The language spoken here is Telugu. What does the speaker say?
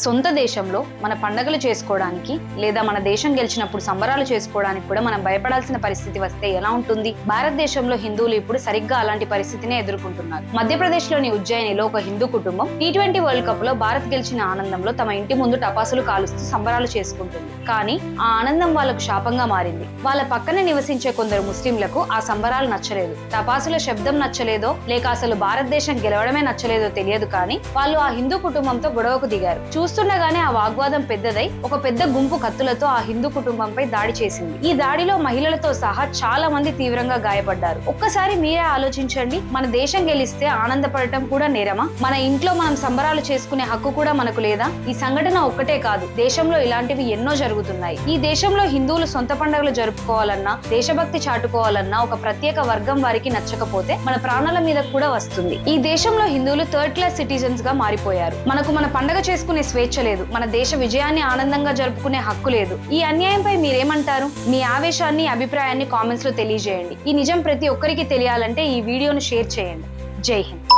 సొంత దేశంలో మన పండగలు చేసుకోవడానికి లేదా మన దేశం గెలిచినప్పుడు సంబరాలు చేసుకోవడానికి కూడా మనం భయపడాల్సిన పరిస్థితి వస్తే ఎలా ఉంటుంది? భారతదేశంలో హిందువులు ఇప్పుడు సరిగ్గా అలాంటి పరిస్థితినే ఎదుర్కొంటున్నారు. మధ్యప్రదేశ్ లోని ఉజ్జయినిలో ఒక హిందూ కుటుంబం T20 వరల్డ్ కప్ లో భారత్ గెలిచిన ఆనందంలో తమ ఇంటి ముందు టపాసులు కాలుస్తూ సంబరాలు చేసుకుంటుంది. కానీ ఆ ఆనందం వాళ్ళకు శాపంగా మారింది. వాళ్ళ పక్కనే నివసించే కొందరు ముస్లింలకు ఆ సంబరాలు నచ్చలేదు. టపాసుల శబ్దం నచ్చలేదో లేక అసలు భారతదేశం గెలవడమే నచ్చలేదో తెలియదు, కానీ వాళ్ళు ఆ హిందూ కుటుంబంతో గొడవకు దిగారు. చూస్తుండగానే ఆ వాగ్వాదం పెద్దదై ఒక పెద్ద గుంపు కత్తులతో ఆ హిందూ కుటుంబంపై దాడి చేసింది. ఈ దాడిలో మహిళలతో సహా చాలా మంది తీవ్రంగా గాయపడ్డారు. ఒక్కసారి మీరే ఆలోచించండి, మన దేశం గెలిస్తే ఆనందపడటం కూడా నేరమా? మన ఇంట్లో మనం సంబరాలు చేసుకునే హక్కు కూడా మనకు లేదా? ఈ సంఘటన ఒక్కటే కాదు, దేశంలో ఇలాంటివి ఎన్నో జరుగుతున్నాయి. ఈ దేశంలో హిందువులు సొంత పండుగలు జరుపుకోవాలన్నా, దేశభక్తి చాటుకోవాలన్నా ఒక ప్రత్యేక వర్గం వారికి నచ్చకపోతే మన ప్రాణాల మీద కూడా వస్తుంది. ఈ దేశంలో హిందువులు థర్డ్ క్లాస్ సిటిజన్స్ గా మారిపోయారు. మనకు మన పండుగ చేసుకునే స్వేచ్ఛ లేదు, మన దేశ విజయాన్ని ఆనందంగా జరుపుకునే హక్కు లేదు. ఈ అన్యాయంపై మీరేమంటారు? మీ ఆవేశాన్ని, అభిప్రాయాన్ని కామెంట్స్ లో తెలియజేయండి. ఈ నిజం ప్రతి ఒక్కరికి తెలియాలంటే ఈ వీడియోను షేర్ చేయండి. జై హింద్.